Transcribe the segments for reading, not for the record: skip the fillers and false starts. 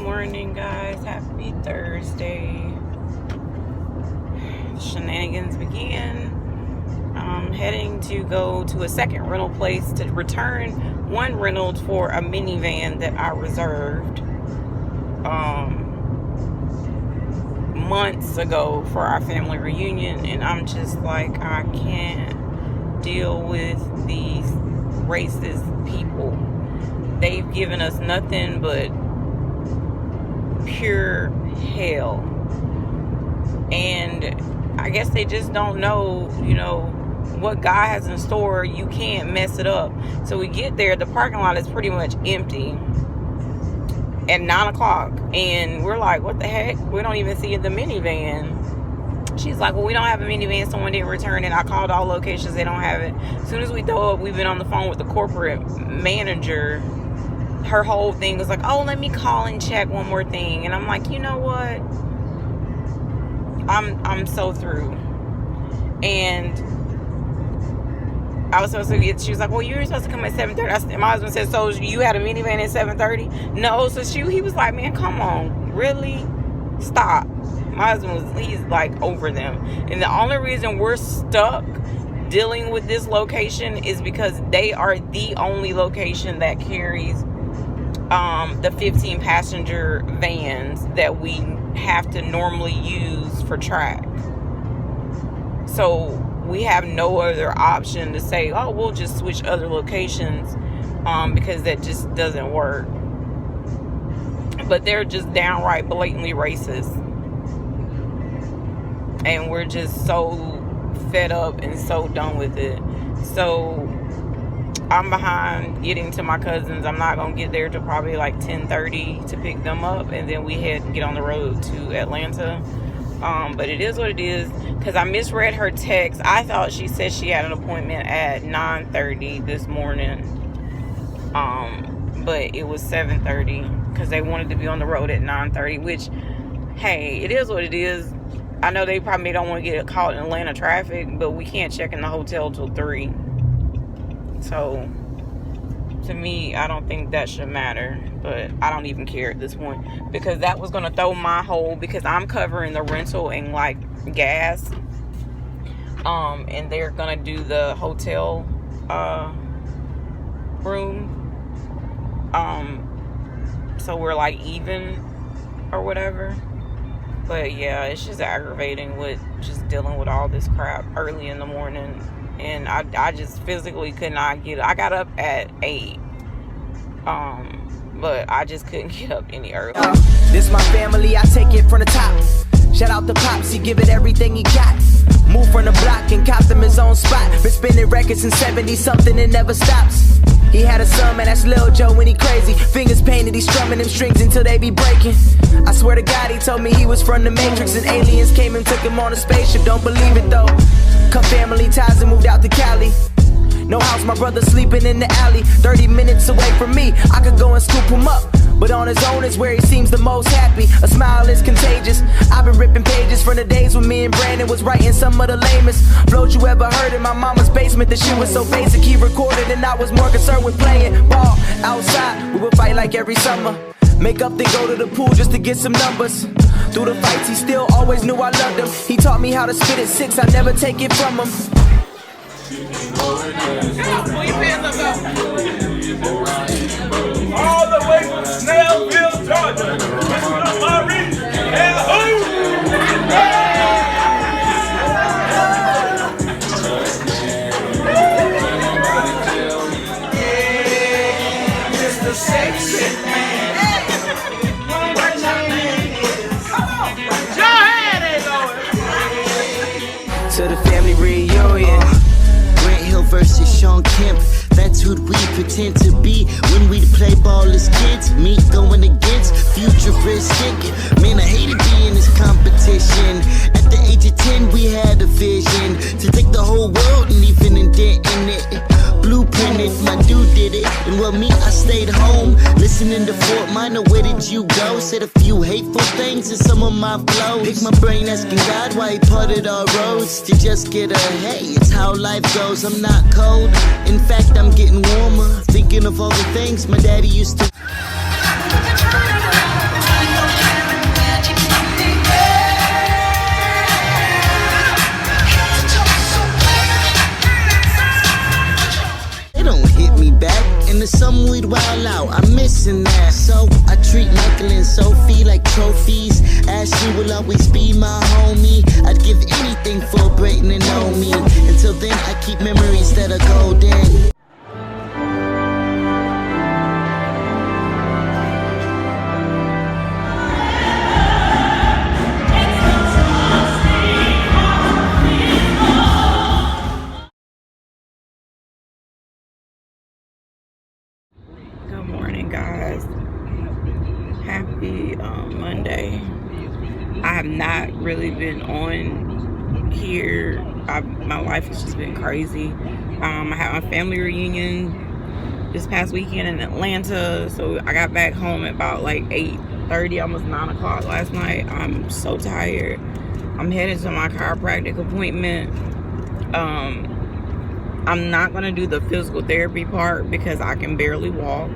morning, guys. Happy Thursday. Shenanigans begin. I'm heading to go to a second rental place to return one rental for a minivan that I reserved months ago for our family reunion, and I'm just like, I can't deal with these racist people. They've given us nothing but pure hell, and I guess they just don't know, what God has in store. You can't mess it up. So we get there, the parking lot is pretty much empty at 9 o'clock, and we're like, what the heck? We don't even see the minivan. She's like, well, we don't have a minivan, someone didn't return it. I called all locations, they don't have it. As soon as we throw up, we've been on the phone with the corporate manager. Her whole thing was like, oh, let me call and check one more thing. And I'm like, you know what? I'm so through. And I was supposed to get, she was like, well, you were supposed to come at 7:30. My husband said, so you had a minivan at 7:30? No. So he was like, man, come on, really? Stop. My husband he's like over them. And the only reason we're stuck dealing with this location is because they are the only location that carries the 15 passenger vans that we have to normally use for track. So we have no other option to say, oh, we'll just switch other locations, because that just doesn't work. But they're just downright blatantly racist, and we're just so fed up and so done with it. So I'm behind getting to my cousins. I'm not gonna get there till probably like 10:30 to pick them up, and then we get on the road to Atlanta. But it is what it is, because I misread her text. I thought she said she had an appointment at 9:30 this morning, but it was 7:30 because they wanted to be on the road at 9:30, which, hey, it is what it is. I know they probably don't want to get caught in Atlanta traffic, but we can't check in the hotel till 3. So to me, I don't think that should matter, but I don't even care at this point, because that was going to throw my whole, because I'm covering the rental and like gas, and they're going to do the hotel room, so we're like even or whatever. But yeah, it's just aggravating with just dealing with all this crap early in the morning. And I just physically could not get up. I got up at 8. But I just couldn't get up any earlier. This my family, I take it from the top. Shout out to Pops, he give it everything he got. Move from the block and cop them his own spot. Been spinning records since 70-something, it never stops. He had a son, man, that's Lil Joe when he crazy. Fingers painted, he strumming them strings until they be breaking. I swear to God, he told me he was from the Matrix, and aliens came and took him on a spaceship. Don't believe it though. Cut family ties and moved out to Cali. No house, my brother sleeping in the alley. 30 minutes away from me, I could go and scoop him up. But on his own is where he seems the most happy. A smile is contagious. I've been ripping pages from the days when me and Brandon was writing some of the lamest flows you ever heard in my mama's basement. The shit was so basic, he recorded, and I was more concerned with playing ball outside. We would fight like every summer. Make up, then go to the pool just to get some numbers. Through the fights, he still always knew I loved him. He taught me how to spit at 6, I never take it from him. All the way from Snellville, Georgia. Mr. Maurice and who? Yeah, Mr. Sexy Man. What your name is? Your hand ain't going. To the family reunion. Grant Hill versus Sean Kemp. That's who we pretend to be when we play ball as kids. Me going against Futuristic. Man, I hated being this competition. At the age of 10, we had a vision to take the whole world and even indent in it. Blueprinted, my dude did it. And well, me, I stayed home. Listening to Fort Minor, where did you go? Said a few hateful things in some of my flows. Pick my brain asking God why he parted our roads to just get a hey, it's how life goes. I'm not cold. In fact, I'm getting warmer. Thinking of all the things my daddy used to. listen now. So I treat Michael and Sophie like trophies. Ashley will always be my homie. I'd give anything for Brayton to know me. Until then, I keep memories that are golden. Good morning, guys. Happy Monday. I have not really been on here. My life has just been crazy. I had my family reunion this past weekend in Atlanta, so I got back home at about like 8:30, almost 9 o'clock last night. I'm so tired. I'm headed to my chiropractic appointment. I'm not gonna do the physical therapy part because I can barely walk.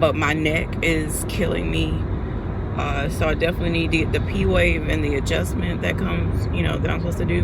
But my neck is killing me. So I definitely need to get the P-wave and the adjustment that comes, that I'm supposed to do.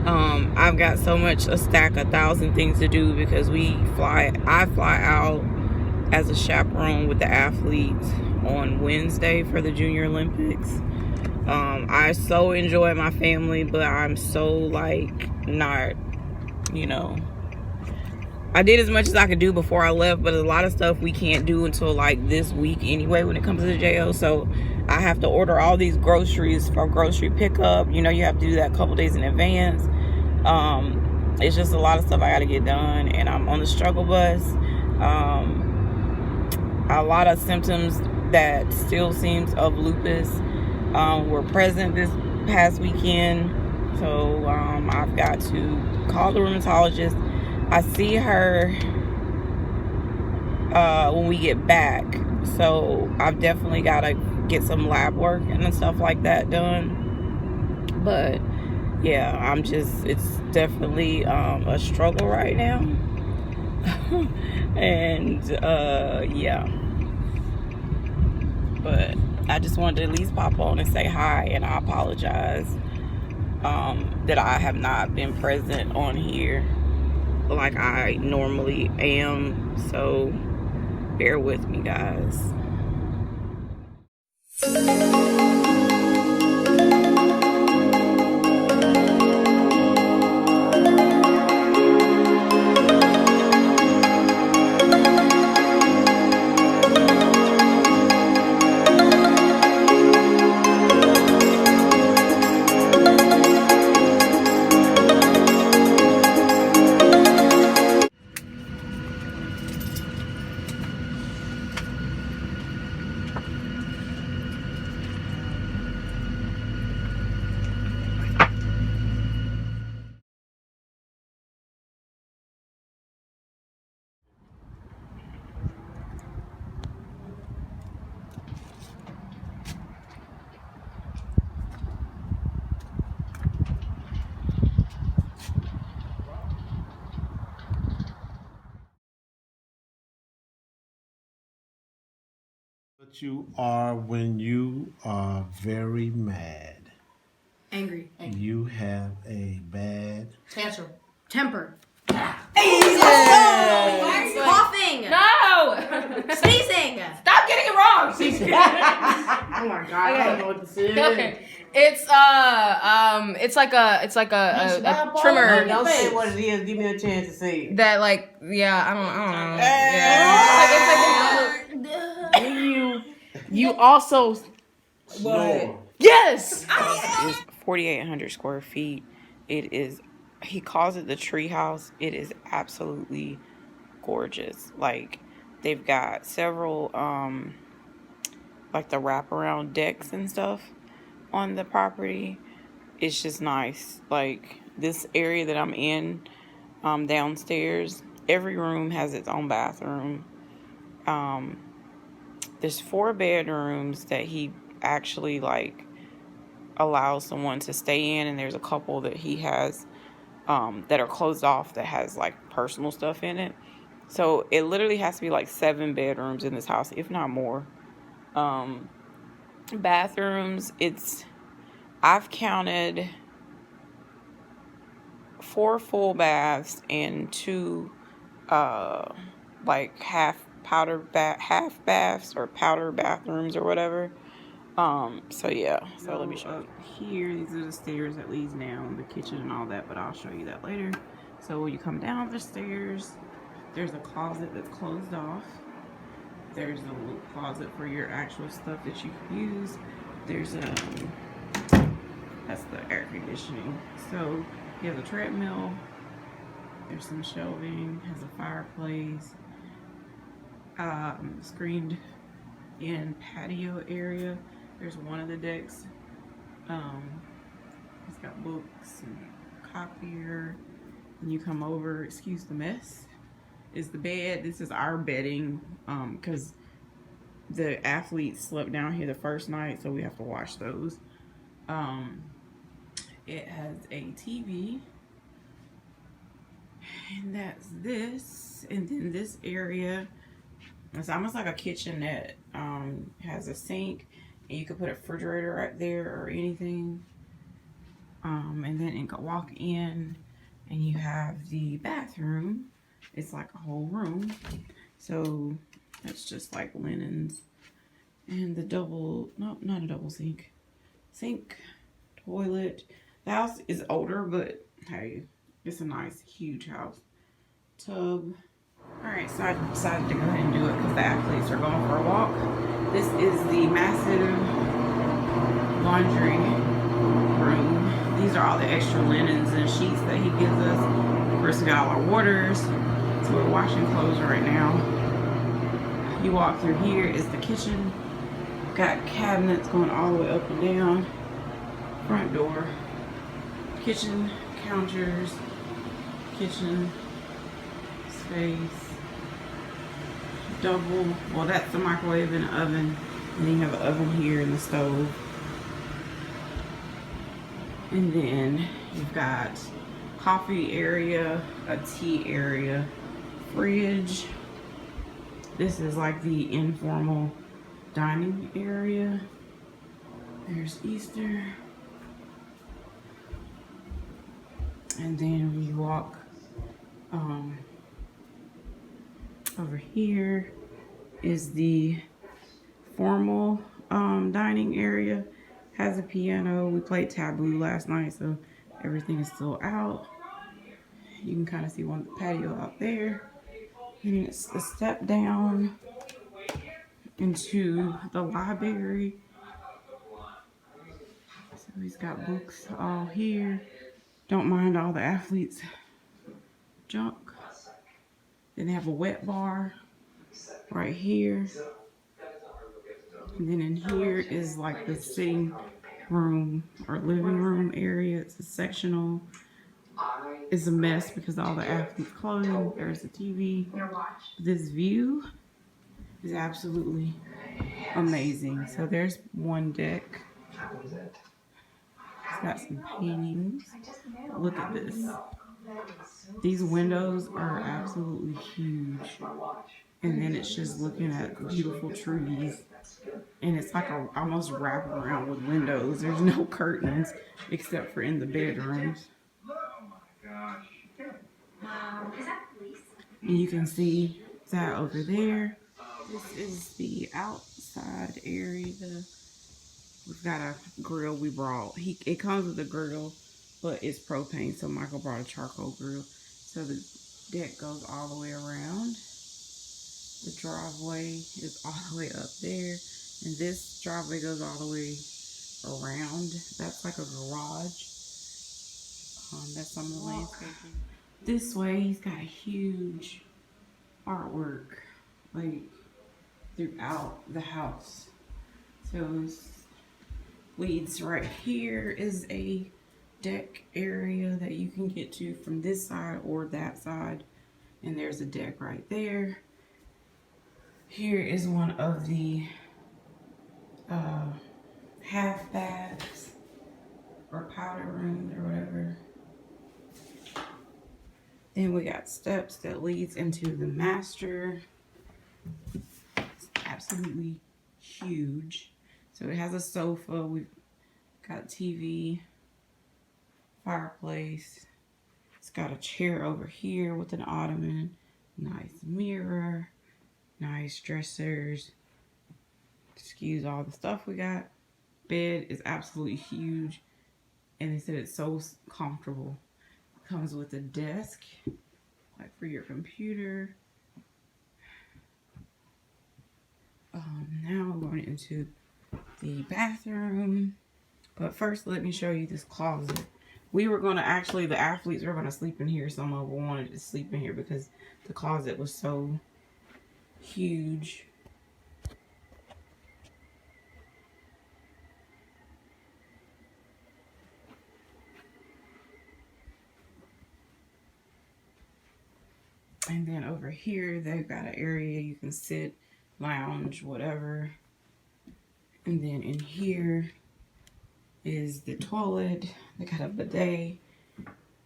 I've got a stack of 1,000 things to do because I fly out as a chaperone with the athletes on Wednesday for the Junior Olympics. I so enjoy my family, but I'm so not, I did as much as I could do before I left, but a lot of stuff we can't do until this week anyway when it comes to the JO. So I have to order all these groceries for grocery pickup. You have to do that a couple days in advance. It's just a lot of stuff I got to get done, and I'm on the struggle bus. A lot of symptoms that still seems of lupus were present this past weekend. So I've got to call the rheumatologist. I see her when we get back, so I've definitely got to get some lab work and stuff like that done. But yeah, it's definitely a struggle right now. And yeah, but I just wanted to at least pop on and say hi, and I apologize that I have not been present on here like I normally am, so bear with me, guys. What you are when you are very mad. Angry. You have a bad Tantrum. Temper. Why are you coughing? No! Sneezing. Stop getting it wrong! Oh my god, I don't know what to say. Okay. It's like a trimmer Don't say what it is. Give me a chance to say it. that I don't know. Yeah. You also snore. Yes! It's 4,800 square feet. He calls it the tree house. It is absolutely gorgeous. They've got several the wraparound decks and stuff on the property. It's just nice. This area that I'm in, downstairs, every room has its own bathroom. There's 4 bedrooms that he actually allows someone to stay in, and there's a couple that he has that are closed off that has personal stuff in it. So it literally has to be 7 bedrooms in this house, if not more. Bathrooms, I've counted 4 full baths and 2 half half baths or powder bathrooms or whatever. So yeah, so let me show you. Here, these are the stairs that leads down, the kitchen and all that, but I'll show you that later. So when you come down the stairs, there's a closet that's closed off. There's a little closet for your actual stuff that you can use. There's that's the air conditioning. So you have a treadmill. There's some shelving. Has a fireplace. Screened in patio area. There's one of the decks. It's got books and copier. When you come over, excuse the mess, is the bed. This is our bedding because the athletes slept down here the first night, so we have to wash those. It has a TV, and that's this. And then this area, it's almost like a kitchenette. Has a sink, and you could put a refrigerator right there or anything. And then you can walk in, and you have the bathroom. It's like a whole room. So that's just like linens. And the not a double sink. Sink, toilet. The house is older, but hey, it's a nice, huge house. Tub. Alright, so I decided to go ahead and do it because the athletes are going for a walk. This is the massive laundry room. These are all the extra linens and sheets that he gives us. Of course, we got all our waters. So we're washing clothes right now. You walk through here is the kitchen. Got cabinets going all the way up and down. Front door. Kitchen, counters, kitchen space. Double, well, that's the microwave and the oven. And then you have an oven here and the stove. And then you've got coffee area, a tea area, fridge. This is like the informal dining area. There's Easter. And then we walk over here is the formal dining area. Has a piano. We played Taboo last night, so everything is still out. You can kind of see one patio out there. And it's a step down into the library. So he's got books all here. Don't mind all the athletes' junk. Then they have a wet bar right here. And then in here is like the sitting room or living room area. It's a sectional. It's a mess because all the athletes' clothing. There's a TV. This view is absolutely amazing. So there's one deck. It's got some paintings. Look at this. These windows are absolutely huge. And then it's just looking at beautiful trees. And it's like a almost wrap around with windows. There's no curtains except for in the bedrooms. And you can see that over there. This is the outside area. We've got a grill we brought. It comes with a grill, but it's propane, so Michael brought a charcoal grill. So the deck goes all the way around. The driveway is all the way up there. And this driveway goes all the way around. That's like a garage. That's on the landscaping. This way, he's got a huge artwork, like, throughout the house. So this leads right here is a deck area that you can get to from this side or that side. And there's a deck right there. Here is one of the half baths or powder rooms or whatever. Then we got steps that leads into the master. It's absolutely huge. So it has a sofa. We've got TV, fireplace. It's got a chair over here with an ottoman, nice mirror. Nice dressers. Excuse all the stuff we got. Bed is absolutely huge. And they said it's so comfortable. It comes with a desk, like for your computer. Now we're going into the bathroom. But first, let me show you this closet. We were going to actually, the athletes were going to sleep in here. Some of them wanted to sleep in here because the closet was so huge. And then over here, they've got an area you can sit, lounge, whatever. And then in here is the toilet. They got a bidet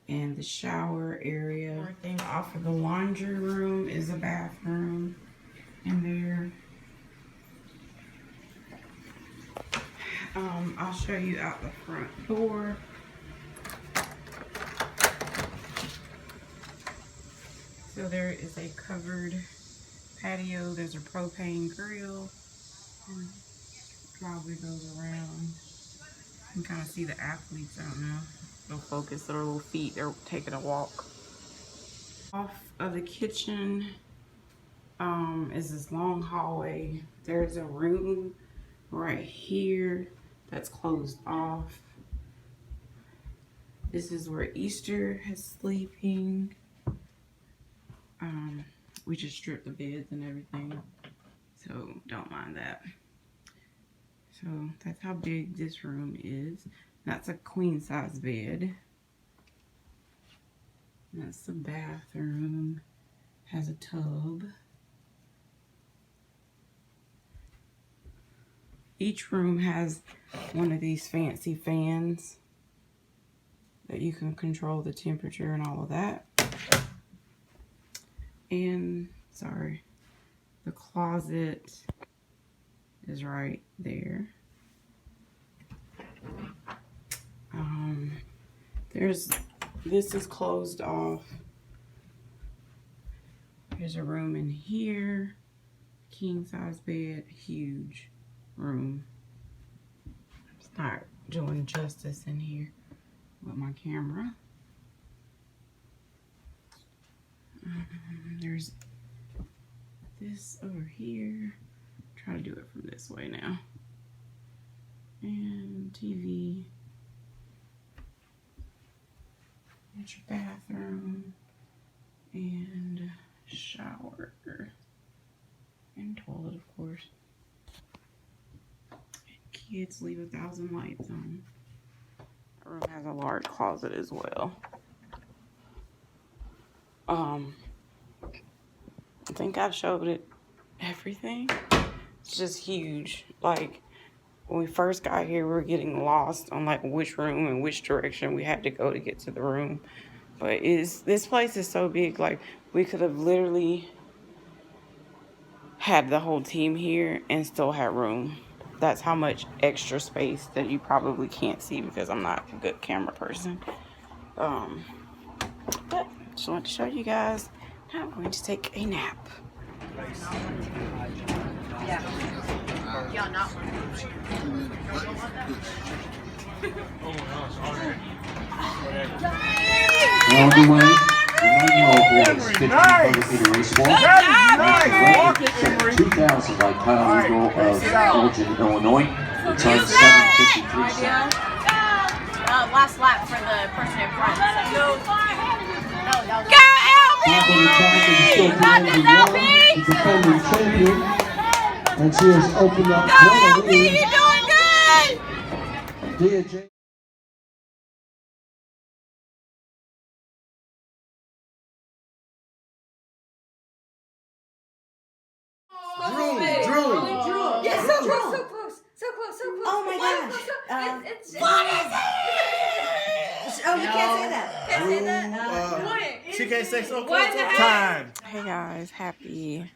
and the shower area. Everything off of the laundry room is a bathroom in there. I'll show you out the front door. So there is a covered patio. There's a propane grill. Probably goes around. You can kind of see the athletes. I don't know. They'll focus their little feet. They're taking a walk. Off of the kitchen is this long hallway. There's a room right here that's closed off. This is where Easter is sleeping. We just stripped the beds and everything, so don't mind that. So that's how big this room is. That's a queen size bed. That's the bathroom. Has a tub. Each room has one of these fancy fans that you can control the temperature and all of that. And, sorry, the closet is right there. This is closed off. There's a room in here. King size bed, huge room. It's not doing justice in here with my camera. There's this over here. Try to do it from this way now. And TV. That's your bathroom. And shower. And toilet, of course. And kids leave 1,000 lights on. The room has a large closet as well. I think I've showed it everything. It's just huge. Like, when we first got here, we were getting lost on like which room and which direction we had to go to get to the room. But this place is so big, like we could have literally had the whole team here and still had room. That's how much extra space that you probably can't see because I'm not a good camera person. But just wanted to show you guys. Now I'm going to take a nap. Yeah, not On the way, the 50 meter race walk. 2,000 by Kyle Eagle of Elgin, Illinois. The time 7:53 seconds. last lap for the person in front. Go, LP! The defending champion. And she has opened up. Go, LP! You're doing good! Drew. Yes, so close. Oh my gosh. What is it? Oh, you can't say that. She can't say so close to time. Hey guys, happy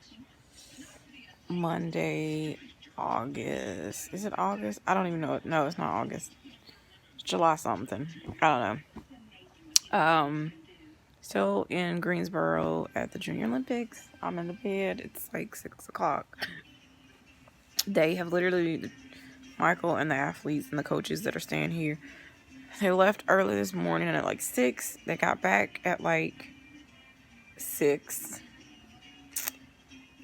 Monday, August. Is it August? I don't even know. No, it's not August. It's July something. I don't know. Still in Greensboro at the Junior Olympics. I'm in the bed. It's like 6 o'clock. They have literally, Michael and the athletes and the coaches that are staying here, they left early this morning at like 6. They got back at like 6.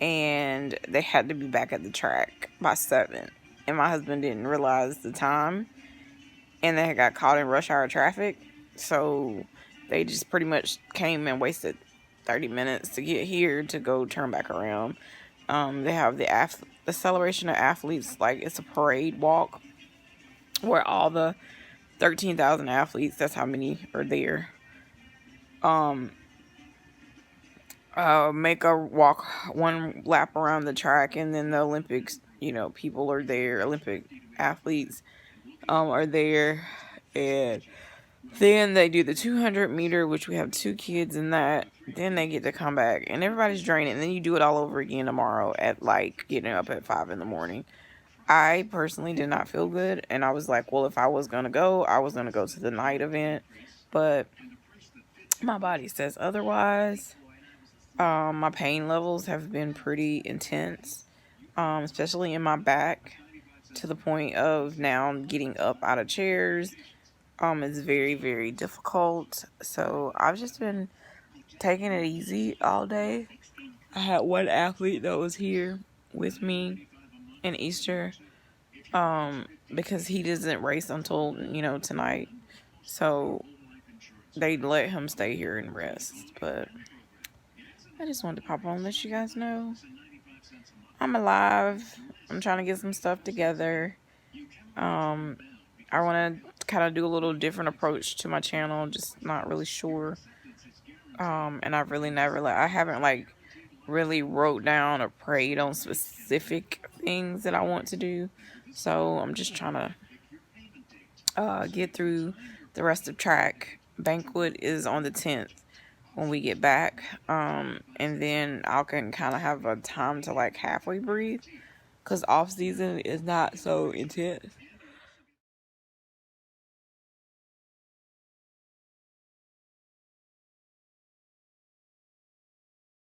And they had to be back at the track by 7. And my husband didn't realize the time. And they got caught in rush hour traffic. So they just pretty much came and wasted 30 minutes to get here to go turn back around. They have the celebration of athletes, like it's a parade walk where all the 13,000 athletes, that's how many are there, make a walk one lap around the track, and then the Olympics, people are there, Olympic athletes are there, and then they do the 200 meter, which we have 2 kids in that. Then they get to come back, and everybody's draining. And then you do it all over again tomorrow at like getting up at 5 in the morning. I personally did not feel good, and I was like, well, if I was gonna go, I was gonna go to the night event, but my body says otherwise. My pain levels have been pretty intense, especially in my back, to the point of now getting up out of chairs. It's very, very difficult. So I've just been taking it easy all day. I had one athlete that was here with me in Easter, because he doesn't race until, tonight. So they let him stay here and rest. But I just wanted to pop on and let you guys know I'm alive. I'm trying to get some stuff together. I want to kind of do a little different approach to my channel. Just not really sure. And I've really never, I haven't really wrote down or prayed on specific things that I want to do. So I'm just trying to get through the rest of track. Banquet is on the 10th when we get back. And then I can kind of have a time to halfway breathe, because off season is not so intense.